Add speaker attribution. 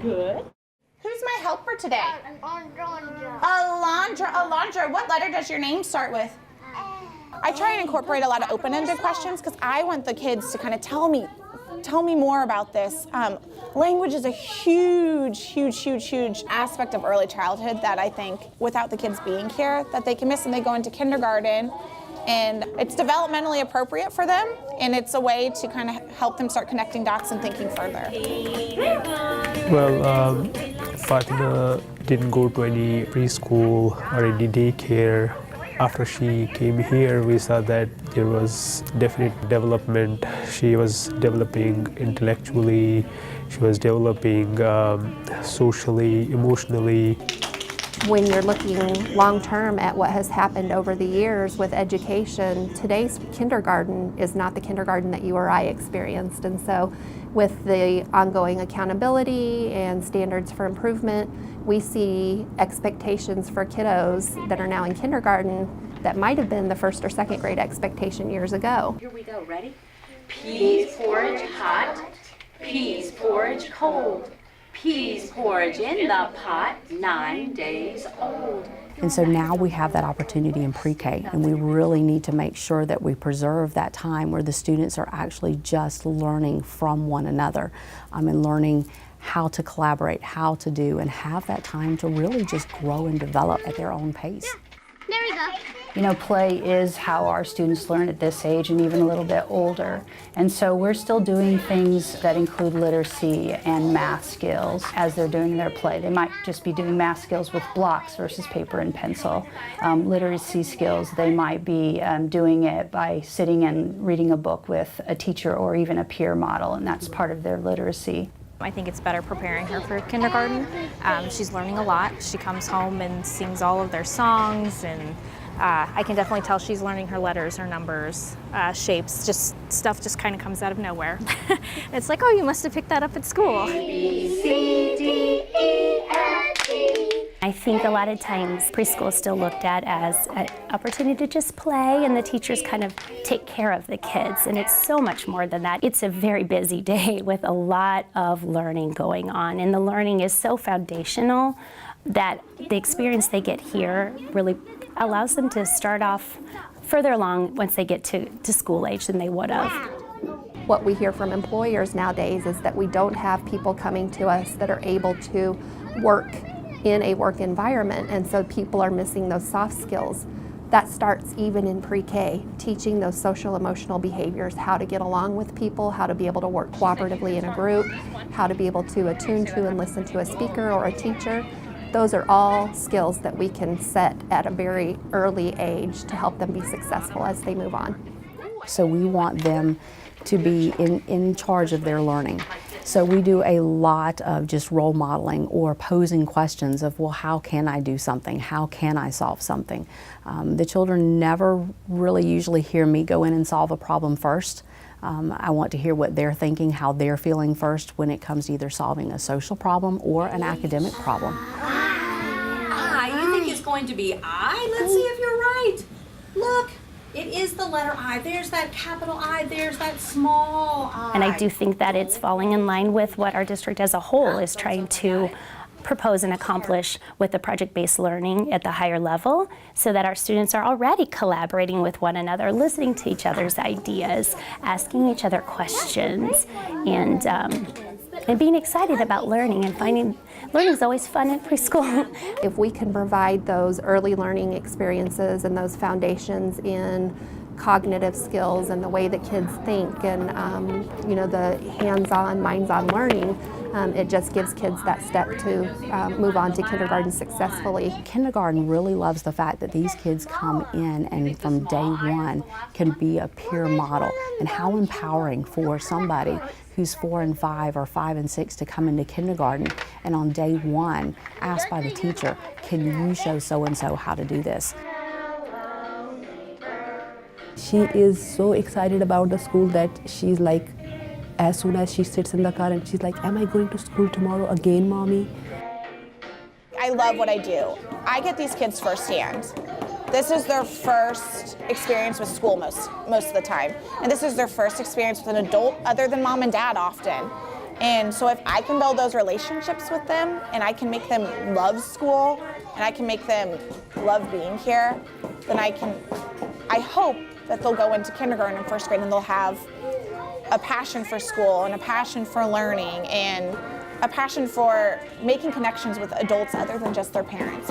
Speaker 1: Good.
Speaker 2: Who's my helper today?
Speaker 3: Alondra.
Speaker 2: Alondra, what letter does your name start with? I try and incorporate a lot of open-ended questions because I want the kids to kind of tell me more about this. Language is a huge aspect of early childhood that I think without the kids being here that they can miss, and they go into kindergarten and it's developmentally appropriate for them, and it's a way to kind of help them start connecting dots and thinking further.
Speaker 4: Well, Fatima didn't go to any preschool or any daycare. After she came here, we saw that there was definite development. She was developing intellectually, she was developing socially, emotionally.
Speaker 5: When you're looking long-term at what has happened over the years with education, today's kindergarten is not the kindergarten that you or I experienced. And so with the ongoing accountability and standards for improvement, we see expectations for kiddos that are now in kindergarten that might have been the first or second grade expectation years ago.
Speaker 1: Here we go, ready? Peas porridge hot, peas porridge cold, peas porridge in the pot, 9 days old.
Speaker 6: And so now we have that opportunity in pre-K, and we really need to make sure that we preserve that time where the students are actually just learning from one another and learning how to collaborate, how to do, and have that time to really just grow and develop at their own pace.
Speaker 3: There we go.
Speaker 7: You know, play is how our students learn at this age and even a little bit older. And so we're still doing things that include literacy and math skills as they're doing their play. They might just be doing math skills with blocks versus paper and pencil. Literacy skills, they might be doing it by sitting and reading a book with a teacher or even a peer model, and that's part of their literacy.
Speaker 8: I think it's better preparing her for kindergarten. She's learning a lot. She comes home and sings all of their songs, and I can definitely tell she's learning her letters, her numbers, shapes, just stuff just kind of comes out of nowhere. It's like, oh, you must have picked that up at school.
Speaker 1: A, B, C, D, E, F, G.
Speaker 9: I think a lot of times preschool is still looked at as an opportunity to just play, and the teachers kind of take care of the kids, and it's so much more than that. It's a very busy day with a lot of learning going on, and the learning is so foundational that the experience they get here really allows them to start off further along once they get to school age than they would have.
Speaker 5: What we hear from employers nowadays is that we don't have people coming to us that are able to work in a work environment, and so people are missing those soft skills. That starts even in pre-K, teaching those social emotional behaviors, how to get along with people, how to be able to work cooperatively in a group, how to be able to attune to and listen to a speaker or a teacher. Those are all skills that we can set at a very early age to help them be successful as they move on.
Speaker 6: So we want them to be in charge of their learning. So we do a lot of just role modeling or posing questions of, well, how can I do something? How can I solve something? The children never really usually hear me go in and solve a problem first. I want to hear what they're thinking, how they're feeling first when it comes to either solving a social problem or an academic problem.
Speaker 1: You think it's going to be I? Let's see if you're right. Look. It is the letter I. There's that capital I, there's that small I.
Speaker 9: And I do think that it's falling in line with what our district as a whole is trying to propose and accomplish with the project-based learning at the higher level, so that our students are already collaborating with one another, listening to each other's ideas, asking each other questions, and being excited about learning and finding learning is always fun in preschool.
Speaker 5: If we can provide those early learning experiences and those foundations in cognitive skills and the way that kids think and the hands-on, minds-on learning, it just gives kids that step to move on to kindergarten successfully.
Speaker 6: Kindergarten really loves the fact that these kids come in and from day one can be a peer model, and how empowering for somebody who's 4 and 5 or 5 and 6 to come into kindergarten and on day one asked by the teacher, can you show so-and-so how to do this?
Speaker 10: She is so excited about the school that she's like, as soon as she sits in the car and she's like, am I going to school tomorrow again, Mommy?
Speaker 2: I love what I do. I get these kids firsthand. This is their first experience with school most of the time. And this is their first experience with an adult other than mom and dad often. And so if I can build those relationships with them and I can make them love school and I can make them love being here, then I hope that they'll go into kindergarten and first grade and they'll have a passion for school and a passion for learning and a passion for making connections with adults other than just their parents.